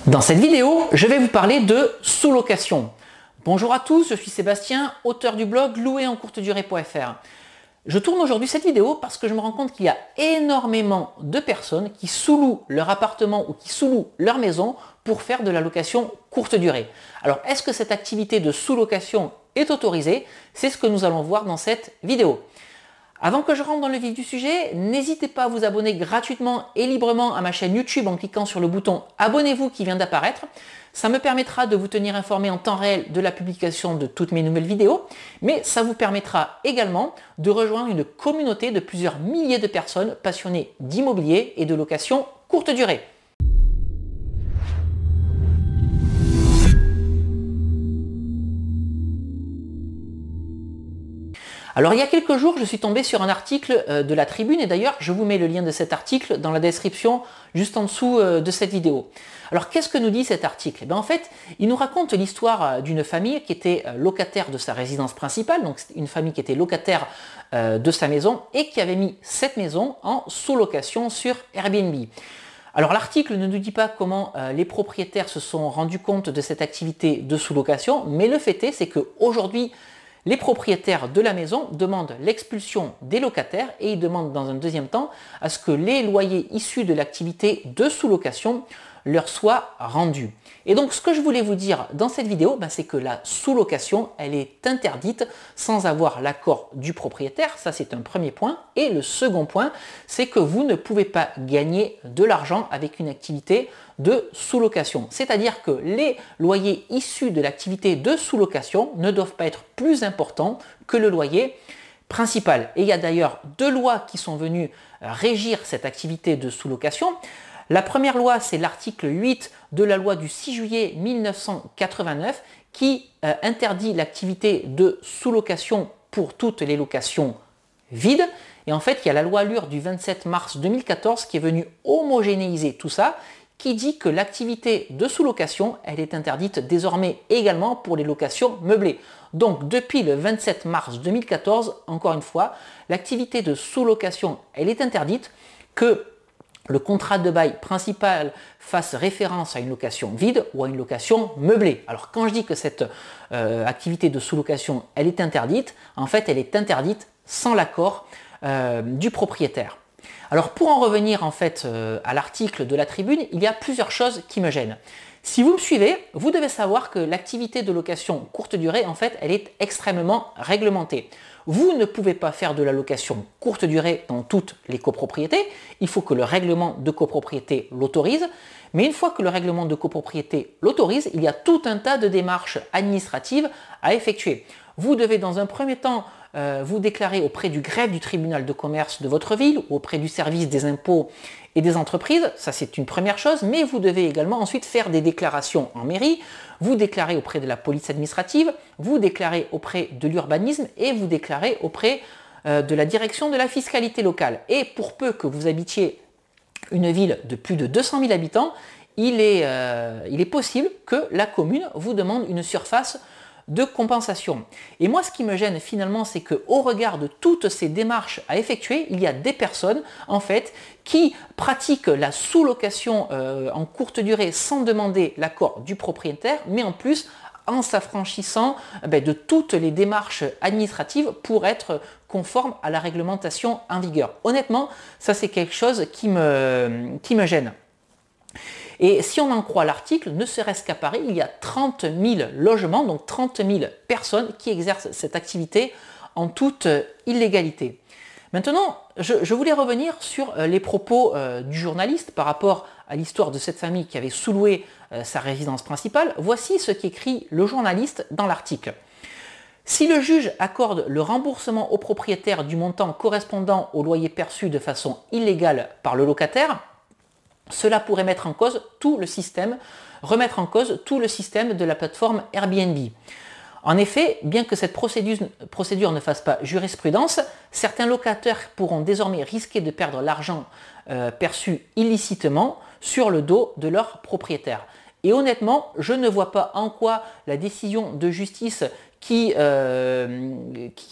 Dans cette vidéo, je vais vous parler de sous-location. Bonjour à tous, je suis Sébastien, auteur du blog louerencourtedurée.fr. Je tourne aujourd'hui cette vidéo parce que je me rends compte qu'il y a énormément de personnes qui sous-louent leur appartement ou qui sous-louent leur maison pour faire de la location courte durée. Alors, est-ce que cette activité de sous-location est autorisée? C'est ce que nous allons voir dans cette vidéo. Avant que je rentre dans le vif du sujet, n'hésitez pas à vous abonner gratuitement et librement à ma chaîne YouTube en cliquant sur le bouton abonnez-vous qui vient d'apparaître. Ça me permettra de vous tenir informé en temps réel de la publication de toutes mes nouvelles vidéos, mais ça vous permettra également de rejoindre une communauté de plusieurs milliers de personnes passionnées d'immobilier et de location courte durée. Alors il y a quelques jours, je suis tombé sur un article de la Tribune et d'ailleurs je vous mets le lien de cet article dans la description juste en dessous de cette vidéo. Alors qu'est-ce que nous dit cet article? En fait, il nous raconte l'histoire d'une famille qui était locataire de sa résidence principale, donc une famille qui était locataire de sa maison et qui avait mis cette maison en sous-location sur Airbnb. Alors l'article ne nous dit pas comment les propriétaires se sont rendus compte de cette activité de sous-location, mais le fait est, c'est qu'aujourd'hui, les propriétaires de la maison demandent l'expulsion des locataires et ils demandent dans un deuxième temps à ce que les loyers issus de l'activité de sous-location leur soient rendus. Et donc ce que je voulais vous dire dans cette vidéo, c'est que la sous-location, elle est interdite sans avoir l'accord du propriétaire, ça c'est un premier point. Et le second point, c'est que vous ne pouvez pas gagner de l'argent avec une activité de sous-location. C'est-à-dire que les loyers issus de l'activité de sous-location ne doivent pas être plus importants que le loyer principal. Et il y a d'ailleurs deux lois qui sont venues régir cette activité de sous-location. La première loi, c'est l'article 8 de la loi du 6 juillet 1989 qui interdit l'activité de sous-location pour toutes les locations vides. Et en fait, il y a la loi ALUR du 27 mars 2014 qui est venue homogénéiser tout ça, qui dit que l'activité de sous-location, elle est interdite désormais également pour les locations meublées. Donc depuis le 27 mars 2014, encore une fois, l'activité de sous-location, elle est interdite, que le contrat de bail principal fasse référence à une location vide ou à une location meublée. Alors quand je dis que cette activité de sous-location, elle est interdite, en fait elle est interdite sans l'accord du propriétaire. Alors pour en revenir en fait à l'article de la Tribune, il y a plusieurs choses qui me gênent. Si vous me suivez, vous devez savoir que l'activité de location courte durée, en fait, elle est extrêmement réglementée. Vous ne pouvez pas faire de la location courte durée dans toutes les copropriétés. Il faut que le règlement de copropriété l'autorise. Mais une fois que le règlement de copropriété l'autorise, il y a tout un tas de démarches administratives à effectuer. Vous devez dans un premier temps vous déclarer auprès du greffe du tribunal de commerce de votre ville ou auprès du service des impôts et des entreprises, ça c'est une première chose, mais vous devez également ensuite faire des déclarations en mairie, vous déclarer auprès de la police administrative, vous déclarer auprès de l'urbanisme et vous déclarer auprès de la direction de la fiscalité locale. Et pour peu que vous habitiez une ville de plus de 200 000 habitants, il est possible que la commune vous demande une surface de compensation. Et moi, ce qui me gêne finalement, c'est qu'au regard de toutes ces démarches à effectuer, il y a des personnes en fait qui pratiquent la sous-location en courte durée sans demander l'accord du propriétaire, mais en plus en s'affranchissant de toutes les démarches administratives pour être conforme à la réglementation en vigueur. Honnêtement, ça c'est quelque chose qui me gêne. Et si on en croit l'article, ne serait-ce qu'à Paris, il y a 30 000 logements, donc 30 000 personnes qui exercent cette activité en toute illégalité. Maintenant, je voulais revenir sur les propos du journaliste par rapport à l'histoire de cette famille qui avait sous-loué sa résidence principale. Voici ce qu'écrit le journaliste dans l'article. Si le juge accorde le remboursement au propriétaire du montant correspondant au loyer perçu de façon illégale par le locataire, cela pourrait remettre en cause tout le système de la plateforme Airbnb. En effet, bien que cette procédure ne fasse pas jurisprudence, certains locataires pourront désormais risquer de perdre l'argent perçu illicitement sur le dos de leur propriétaire. Et honnêtement, je ne vois pas en quoi la décision de justice qui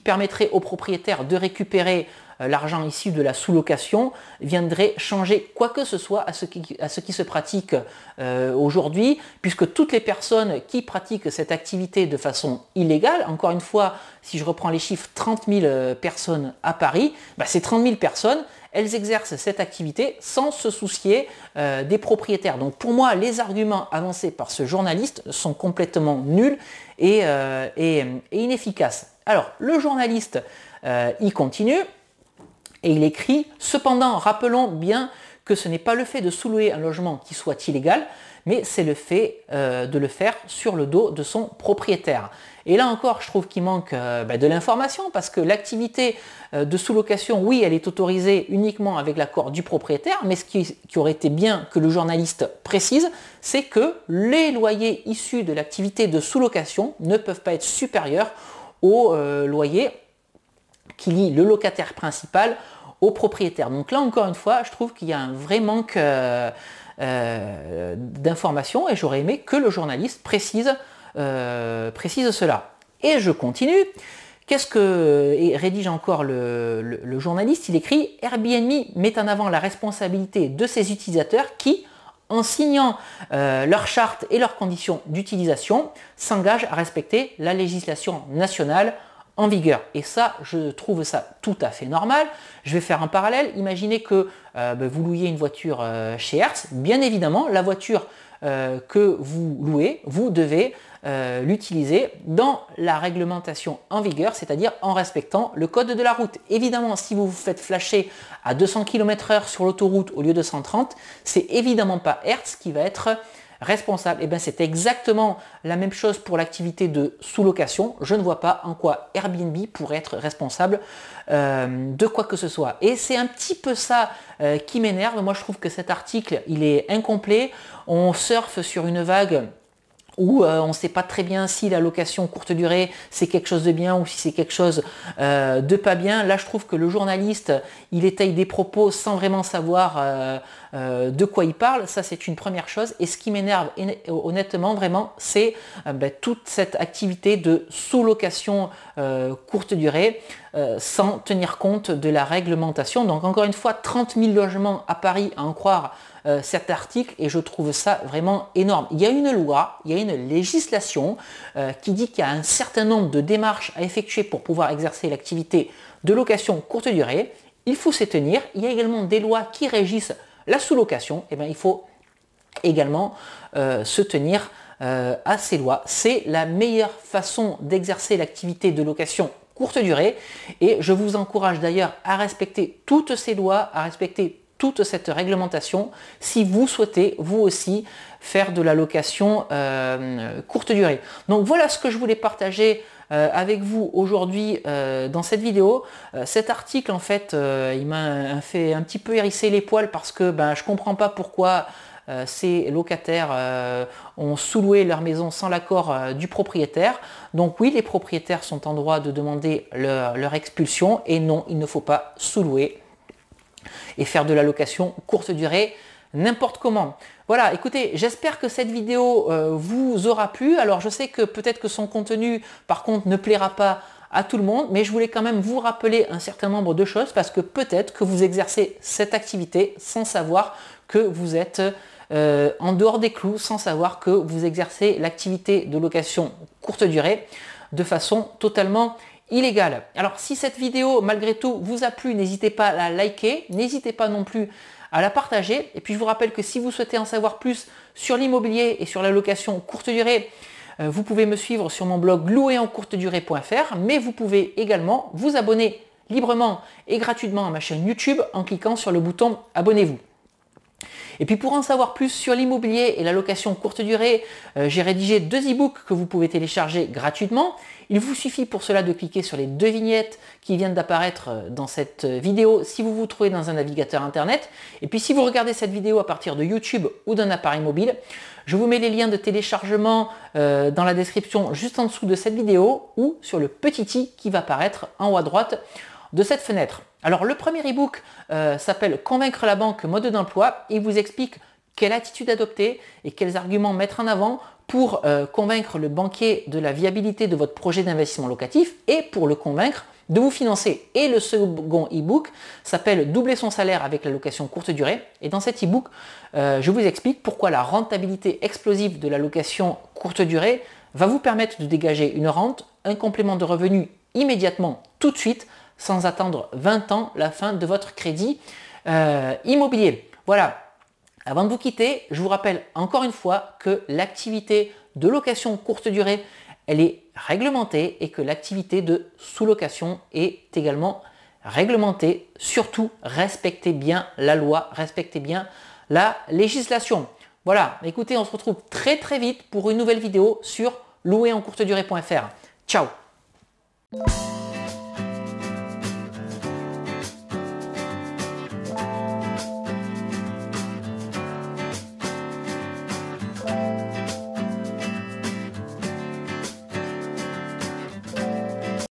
permettrait aux propriétaires de récupérer l'argent issu de la sous-location viendrait changer quoi que ce soit à ce qui se pratique aujourd'hui, puisque toutes les personnes qui pratiquent cette activité de façon illégale, encore une fois, si je reprends les chiffres, 30 000 personnes à Paris, ces 30 000 personnes, elles exercent cette activité sans se soucier des propriétaires. Donc pour moi, les arguments avancés par ce journaliste sont complètement nuls et inefficaces. Alors, le journaliste, il continue et il écrit « Cependant, rappelons bien que ce n'est pas le fait de sous-louer un logement qui soit illégal, mais c'est le fait de le faire sur le dos de son propriétaire. » Et là encore, je trouve qu'il manque de l'information parce que l'activité de sous-location, oui, elle est autorisée uniquement avec l'accord du propriétaire, mais ce qui aurait été bien que le journaliste précise, c'est que les loyers issus de l'activité de sous-location ne peuvent pas être supérieurs au loyer qui lie le locataire principal au propriétaire. Donc là, encore une fois, je trouve qu'il y a un vrai manque d'informations et j'aurais aimé que le journaliste précise cela. Et je continue. Et rédige encore le journaliste, il écrit « Airbnb met en avant la responsabilité de ses utilisateurs qui, en signant leurs chartes et leurs conditions d'utilisation, s'engagent à respecter la législation nationale en vigueur. » Et ça, je trouve ça tout à fait normal. Je vais faire un parallèle. Imaginez que vous louiez une voiture chez Hertz. Bien évidemment, la voiture que vous louez, vous devez l'utiliser dans la réglementation en vigueur, c'est-à-dire en respectant le code de la route. Évidemment, si vous vous faites flasher à 200 km/h sur l'autoroute au lieu de 130, c'est évidemment pas Hertz qui va être responsable. Et bien c'est exactement la même chose pour l'activité de sous-location. Je ne vois pas en quoi Airbnb pourrait être responsable de quoi que ce soit. Et c'est un petit peu ça qui m'énerve. Moi je trouve que cet article il est incomplet. On surfe sur une vague où on ne sait pas très bien si la location courte durée c'est quelque chose de bien ou si c'est quelque chose de pas bien. Là je trouve que le journaliste il étaye des propos sans vraiment savoir de quoi il parle. Ça c'est une première chose. Et ce qui m'énerve honnêtement vraiment c'est toute cette activité de sous-location courte durée sans tenir compte de la réglementation. Donc encore une fois 30 000 logements à Paris à en croire cet article et je trouve ça vraiment énorme. Il y a une loi, il y a une législation qui dit qu'il y a un certain nombre de démarches à effectuer pour pouvoir exercer l'activité de location courte durée. Il faut s'y tenir. Il y a également des lois qui régissent la sous-location. Et bien, il faut également se tenir à ces lois. C'est la meilleure façon d'exercer l'activité de location courte durée et je vous encourage d'ailleurs à respecter toutes ces lois, à respecter toute cette réglementation si vous souhaitez vous aussi faire de la location courte durée. Donc voilà ce que je voulais partager avec vous aujourd'hui dans cette vidéo. Cet article en fait il m'a fait un petit peu hérisser les poils parce que je comprends pas pourquoi ces locataires ont sous-loué leur maison sans l'accord du propriétaire. Donc oui, les propriétaires sont en droit de demander leur expulsion et non, il ne faut pas sous-louer et faire de la location courte durée n'importe comment. Voilà, écoutez, j'espère que cette vidéo vous aura plu. Alors je sais que peut-être que son contenu par contre ne plaira pas à tout le monde, mais je voulais quand même vous rappeler un certain nombre de choses parce que peut-être que vous exercez cette activité sans savoir que vous êtes en dehors des clous, sans savoir que vous exercez l'activité de location courte durée de façon totalement illégale. Alors si cette vidéo malgré tout vous a plu, n'hésitez pas à la liker, n'hésitez pas non plus à la partager. Et puis je vous rappelle que si vous souhaitez en savoir plus sur l'immobilier et sur la location courte durée, vous pouvez me suivre sur mon blog louerencourtedurée.fr, mais vous pouvez également vous abonner librement et gratuitement à ma chaîne YouTube en cliquant sur le bouton abonnez-vous. Et puis pour en savoir plus sur l'immobilier et la location courte durée, j'ai rédigé 2 e-books que vous pouvez télécharger gratuitement. Il vous suffit pour cela de cliquer sur les 2 vignettes qui viennent d'apparaître dans cette vidéo si vous vous trouvez dans un navigateur internet. Et puis si vous regardez cette vidéo à partir de YouTube ou d'un appareil mobile, je vous mets les liens de téléchargement dans la description juste en dessous de cette vidéo ou sur le petit i qui va apparaître en haut à droite de cette fenêtre. Alors le premier e-book s'appelle Convaincre la banque mode d'emploi et il vous explique quelle attitude adopter et quels arguments mettre en avant pour convaincre le banquier de la viabilité de votre projet d'investissement locatif et pour le convaincre de vous financer. Et le second e-book s'appelle Doubler son salaire avec la location courte durée. Et dans cet e-book, je vous explique pourquoi la rentabilité explosive de la location courte durée va vous permettre de dégager une rente, un complément de revenu immédiatement, tout de suite, sans attendre 20 ans la fin de votre crédit immobilier. Voilà. Avant de vous quitter, je vous rappelle encore une fois que l'activité de location courte durée, elle est réglementée et que l'activité de sous-location est également réglementée. Surtout, respectez bien la loi, respectez bien la législation. Voilà, écoutez, on se retrouve très très vite pour une nouvelle vidéo sur louerencourtedurée.fr. Ciao!